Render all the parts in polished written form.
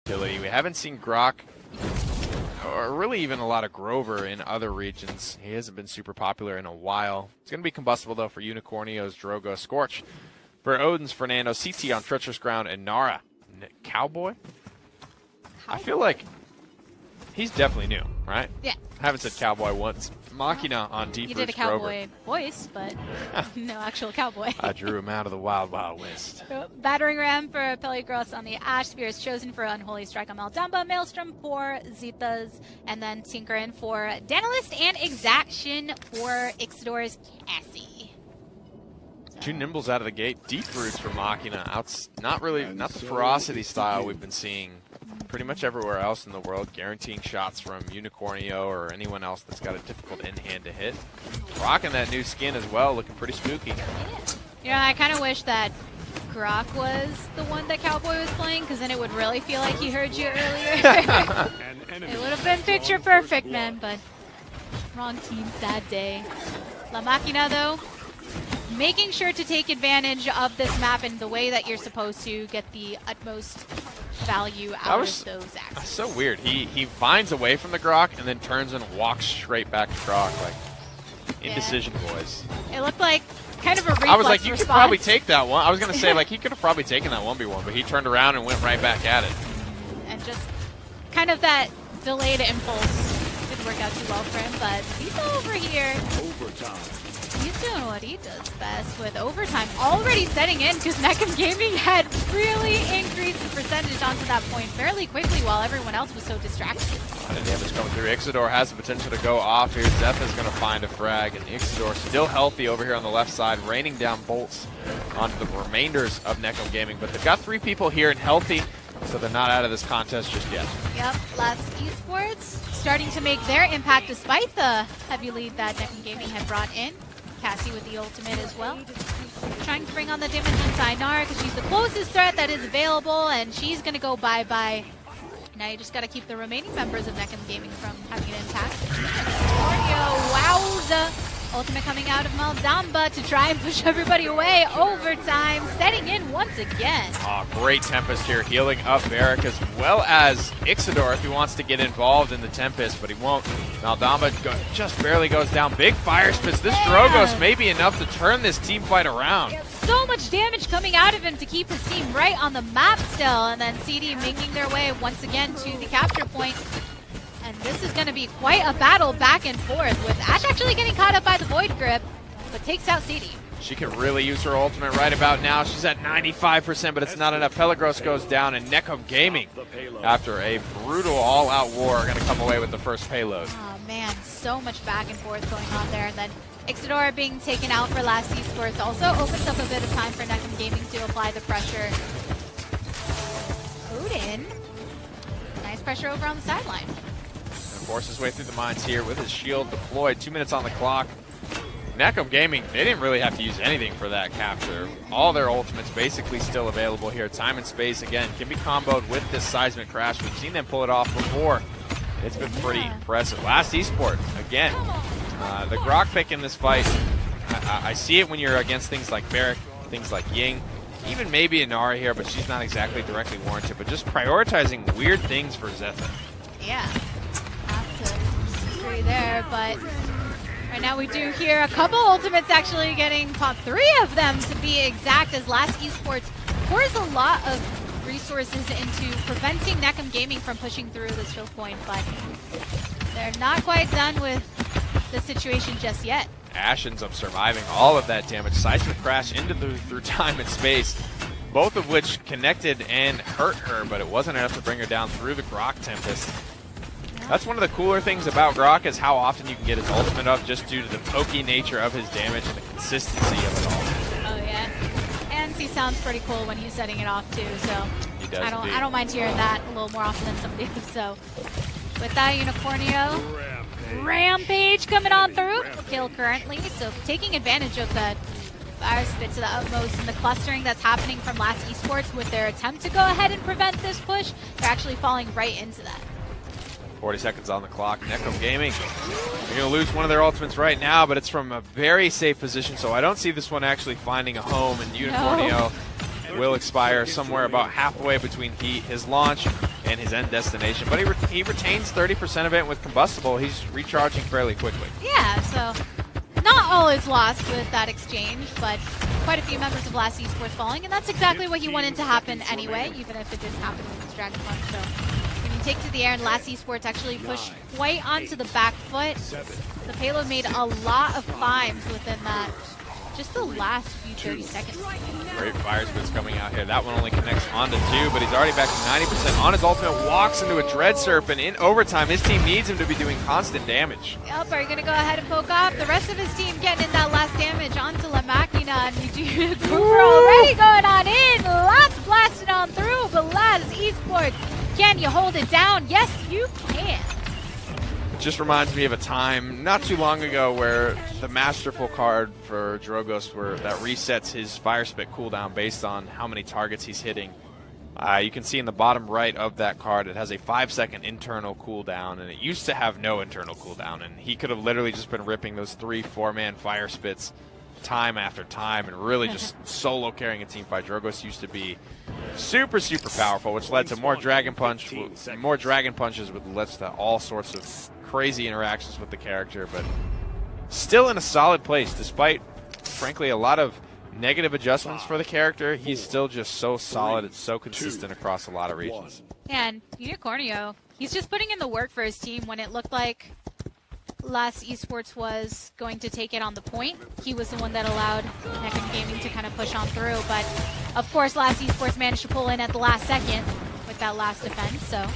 versatility. We haven't seen Grok, or really even a lot of Grover in other regions. He hasn't been super popular in a while. It's going to be combustible, though, for Unicornio's Drogoz. Scorch for Odin's Fernando. CT on Treacherous Ground, and Nara. Cowboy? I feel like he's definitely new, right? Yeah. I haven't said cowboy once. Machina on Deep You Roots did a cowboy Grover. voice, but no actual cowboy. I drew him out of the wild, wild west. Battering Ram for Peligros on the Ash. Spear is chosen for Unholy Strike on Maldamba. Maelstrom for Zetas. And then Tinkerin for Danalist. And Exaction for Ixidor's Cassie. Two Nimbles out of the gate. Deep Roots for Machina. Not the ferocity style we've been seeing pretty much everywhere else in the world, guaranteeing shots from Unicornio or anyone else that's got a difficult in-hand to hit. Rocking that new skin as well, looking pretty spooky. You know, I kind of wish that Grok was the one that Cowboy was playing, because then it would really feel like he heard you earlier. It would have been picture perfect, man, but wrong team, sad day. La Machina, though, making sure to take advantage of this map in the way that you're supposed to get the utmost value out of those axes. So weird. He vines away from the Grok and then turns and walks straight back to Grok, like indecision boys. It looked like kind of a reflex I was like, you response. could probably take that one. I was going to say, like, he could have probably taken that 1v1, but he turned around and went right back at it. And just kind of that delayed impulse didn't work out too well for him, but he's over here. Overtime. He's doing what he does best with overtime already setting in, because NKG Gaming had really increased the percentage onto that point fairly quickly while everyone else was so distracted. A lot of damage coming through. Ixidor has the potential to go off here. Zetha's going to find a frag, and Ixidor still healthy over here on the left side, raining down bolts onto the remainders of NKG Gaming. But they've got 3 people here and healthy, so they're not out of this contest just yet. Yep, Last Esports starting to make their impact despite the heavy lead that NKG Gaming had brought in. Cassie with the ultimate as well. Trying to bring on the damage inside Nara because she's the closest threat that is available, and she's going to go bye-bye. Now you just got to keep the remaining members of NKG Gaming from having an impact. Wowza! Ultimate coming out of Maldamba to try and push everybody away. Overtime setting in once again. Oh, great Tempest here, healing up Varric as well as Ixidor if he wants to get involved in the Tempest, but he won't. Maldamba just barely goes down. Big fire spits. This Drogoz may be enough to turn this team fight around. So much damage coming out of him to keep his team right on the map still, and then CD making their way once again to the capture point. And this is going to be quite a battle back and forth, with Ash actually getting caught up by the Void Grip, but takes out CD. She can really use her ultimate right about now. She's at 95%, but it's not enough. Peligros goes down, and NKG Gaming, after a brutal all-out war, are going to come away with the first payload. Oh man, so much back and forth going on there. And then Ixidor being taken out for Last Esports also opens up a bit of time for NKG Gaming to apply the pressure. Odin, nice pressure over on the sideline. Forces his way through the mines here with his shield deployed. 2 minutes on the clock. NKG Gaming, they didn't really have to use anything for that capture. All their ultimates basically still available here. Time and space, again, can be comboed with this seismic crash. We've seen them pull it off before. It's been pretty impressive. Last Esport, again, the Grok pick in this fight, I see it when you're against things like Varric, things like Ying, even maybe Inara here, but she's not exactly directly warranted, but just prioritizing weird things for Zetha. Yeah. There, but right now we do hear a couple ultimates actually getting popped, 3 of them to be exact, as Last Esports pours a lot of resources into preventing NKG Gaming from pushing through this choke point, but they're not quite done with the situation just yet. Ash ends up surviving all of that damage. Seismic crash through time and space, both of which connected and hurt her, but it wasn't enough to bring her down through the Grok Tempest. That's one of the cooler things about Grok, is how often you can get his ultimate up just due to the pokey nature of his damage and the consistency of it all. Oh yeah, and he sounds pretty cool when he's setting it off too. So he does. I don't mind hearing that a little more often than somebody else. So with that, Unicornio, Rampage coming on through, kill currently. So taking advantage of that fire spit to the utmost and the clustering that's happening from Last Esports with their attempt to go ahead and prevent this push, they're actually falling right into that. 40 seconds on the clock. NKG Gaming, they're going to lose one of their ultimates right now, but it's from a very safe position, so I don't see this one actually finding a home, and Unicornio will expire somewhere about halfway between his launch and his end destination. But he retains 30% of it, and with combustible, he's recharging fairly quickly. Yeah, so not all is lost with that exchange, but quite a few members of Last Esports falling, and that's exactly what he wanted to happen anyway, even if it didn't happen with his Dragon Punch. So when you take to the air and Last Esports actually pushed quite onto the back foot, the payload made a lot of climbs within that. Just the last few 30 seconds. Great fire spits coming out here. That one only connects onto 2, but he's already back to 90% on his ultimate. Walks into a Dread Surf, and in overtime, his team needs him to be doing constant damage. Yep, are you going to go ahead and poke off? The rest of his team getting in that last damage onto La Machina, and you do already going on in. Lots blasted on through, but Last Esports, can you hold it down? Yes, you can. Just reminds me of a time not too long ago where the Masterful card for Drogoz that resets his Fire Spit cooldown based on how many targets he's hitting. You can see in the bottom right of that card it has a 5-second internal cooldown, and it used to have no internal cooldown, and he could have literally just been ripping those 3-4-man Fire Spits time after time and really just solo carrying a team fight. Drogoz used to be super, super powerful, which led to more Dragon Punches, which led to all sorts of crazy interactions with the character, but still in a solid place despite, frankly, a lot of negative adjustments for the character. He's still just so solid and so consistent across a lot of regions. And Unicornio, he's just putting in the work for his team. When it looked like Last Esports was going to take it on the point, he was the one that allowed NKG Gaming to kind of push on through, but of course Last Esports managed to pull in at the last second with that last defense, so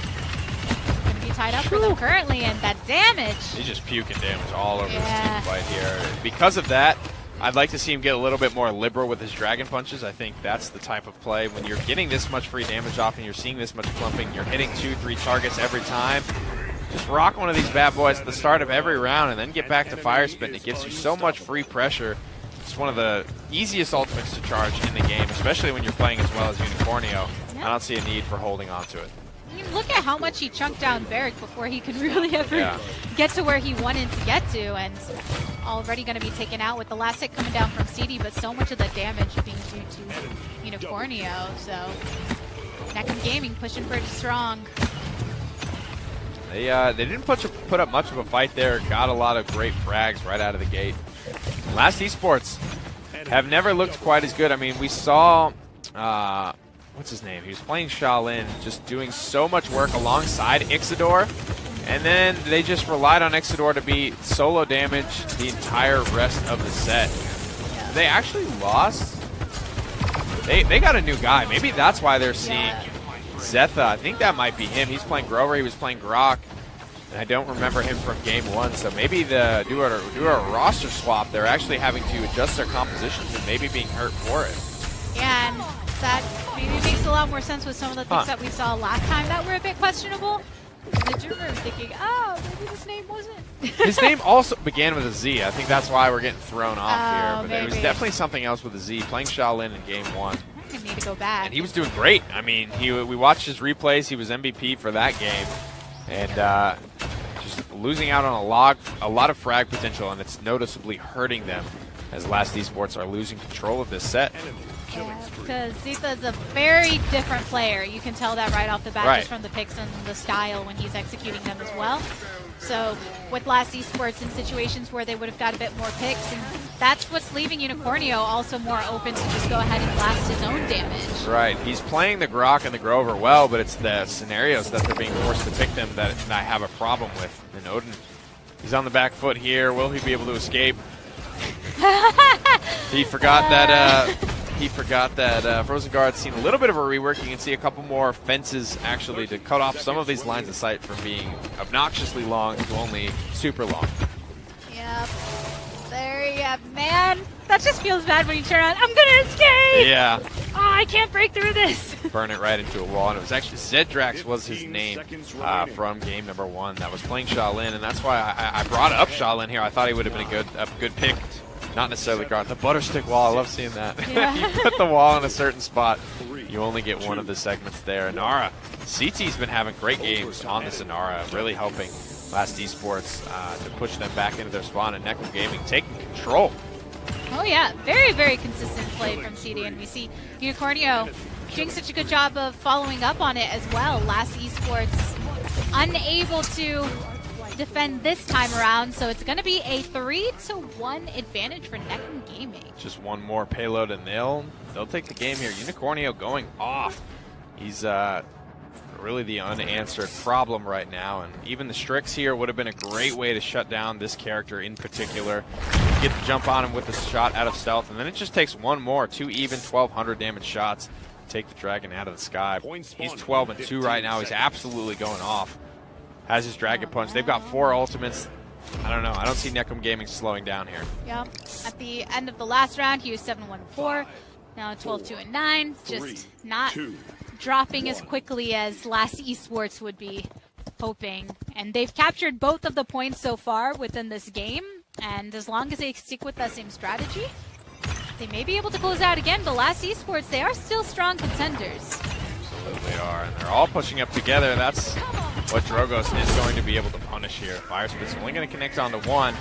tied up for them currently, and that damage. He's just puking damage all over his team fight here. Because of that, I'd like to see him get a little bit more liberal with his Dragon Punches. I think that's the type of play. When you're getting this much free damage off and you're seeing this much clumping, you're hitting 2-3 targets every time. Just rock one of these bad boys at the start of every round and then get back to Fire Spit, and it gives you so much free pressure. It's one of the easiest ultimates to charge in the game, especially when you're playing as well as Unicornio. I don't see a need for holding on to it. I mean, look at how much he chunked down Barrick before he could really ever get to where he wanted to get to, and already going to be taken out with the last hit coming down from CD, but so much of the damage being due to Unicornio, so NKG Gaming pushing pretty strong. They didn't put up much of a fight there, got a lot of great frags right out of the gate. Last Esports have never looked quite as good. I mean, we saw... what's his name? He was playing Shaolin, just doing so much work alongside Ixidor, and then they just relied on Ixidor to be solo damage the entire rest of the set. They actually lost. They got a new guy. Maybe that's why they're seeing Zetha. I think that might be him. He's playing Grover. He was playing Grok. And I don't remember him from game 1, so maybe do a roster swap. They're actually having to adjust their compositions and maybe being hurt for it. Yeah, and that maybe makes a lot more sense with some of the things that we saw last time that were a bit questionable. The Dreamer thinking, oh, maybe this name wasn't. His name also began with a Z. I think that's why we're getting thrown off here. But maybe. it was definitely something else with a Z. Playing Shaolin in game 1. I'm going to need to go back. And he was doing great. I mean, we watched his replays. He was MVP for that game. And just losing out on a lot of frag potential, and it's noticeably hurting them as Last Esports are losing control of this set. Yeah, because Zetha is a very different player. You can tell that right off the bat just from the picks and the style when he's executing them as well. So with Last Esports in situations where they would have got a bit more picks, and that's what's leaving Unicornio also more open to just go ahead and blast his own damage. Right. He's playing the Grok and the Grover well, but it's the scenarios that they're being forced to pick them that I have a problem with. And Odin, he's on the back foot here. Will he be able to escape? He forgot that... He forgot that Frozen Guard's seen a little bit of a rework. You can see a couple more fences actually to cut off some of these lines of sight from being obnoxiously long to only super long. Yep. Man, that just feels bad when you turn on, I'm gonna escape! Yeah. Oh, I can't break through this! Burn it right into a wall, and it was actually Zedrax was his name from game number 1 that was playing Shaolin, and that's why I brought up Shaolin here. I thought he would have been a good pick. Not necessarily guard. The butterstick wall, I love seeing that. Yeah. You put the wall in a certain spot, you only get one of the segments there. Inara, CT's been having great games on this Inara, really helping Last Esports to push them back into their spawn, and NKG Gaming taking control. Oh yeah, very, very consistent play from CD, and we see Unicornio doing such a good job of following up on it as well. Last Esports unable to defend this time around, so it's going to be a 3-1 advantage for NKG Gaming. Just one more payload and they'll take the game here. Unicornio going off. He's really the unanswered problem right now, and even the Strix here would have been a great way to shut down this character in particular. Get the jump on him with a shot out of stealth, and then it just takes one more, 2 even 1200 damage shots to take the dragon out of the sky. He's 12-2 right now. He's absolutely going off. Has his dragon punch. They've got 4 ultimates. I don't know. I don't see NKG Gaming slowing down here. Yeah. At the end of the last round, he was 7-1-4. Now 12-2-9. Just not dropping as quickly as last Esports would be hoping. And they've captured both of the points so far within this game. And as long as they stick with that same strategy, they may be able to close out again. But last Esports, they are still strong contenders. Absolutely are. And they're all pushing up together. That's what Drogoz is going to be able to punish here. Fire Spit's only going to connect onto 1.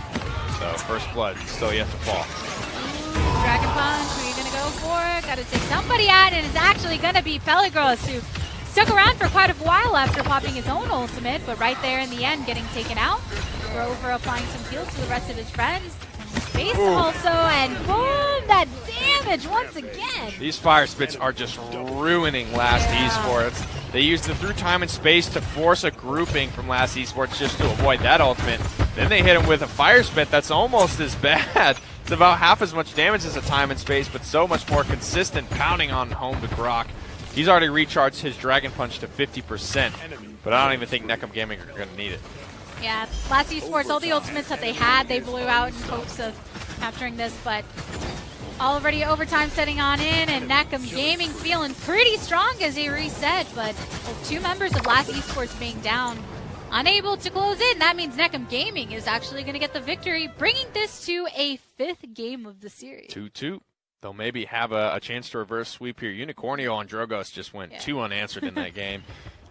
So first blood still yet to fall. Dragon Punch, who are you going to go for? Got to take somebody out, and it's actually going to be Paladins, who stuck around for quite a while after popping his own ultimate, but right there in the end getting taken out. Rover applying some heals to the rest of his friends. Face also, and boom, that damage once again. These Fire Spits are just ruining last Esports. They used the through time and space to force a grouping from last Esports just to avoid that ultimate. Then they hit him with a Fire Spit that's almost as bad. It's about half as much damage as a time and space, but so much more consistent, pounding on home to Grok. He's already recharged his Dragon Punch to 50%, but I don't even think NKG Gaming are going to need it. Yeah, last Esports, all the ultimates that they had, they blew out in hopes of capturing this, but already overtime setting on in, and NKG Gaming feeling pretty strong as they reset, but with 2 members of last Esports being down, unable to close in, that means NKG Gaming is actually going to get the victory, bringing this to a 5th game of the series. 2-2. They'll maybe have a chance to reverse sweep here. Unicornio on Drogoz just went 2 unanswered in that game.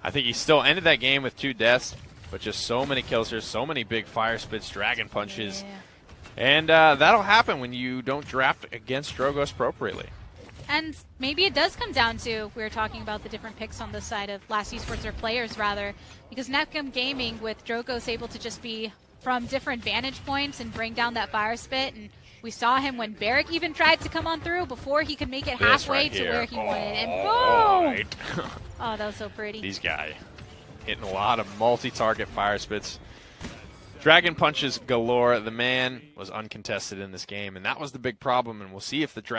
I think he still ended that game with 2 deaths, but just so many kills here, so many big Fire Spits, Dragon Punches. And that'll happen when you don't draft against Drogoz appropriately. And maybe it does come down to, we were talking about the different picks on this side of last Esports, or players rather, because NKG Gaming with Drogoz able to just be from different vantage points and bring down that Fire Spit. And we saw him when Barrick even tried to come on through before he could make it halfway to where he wanted. And boom! Oh, that was so pretty. These guys hitting a lot of multi-target Fire Spits. Dragon Punches galore. The man was uncontested in this game, and that was the big problem, and we'll see if the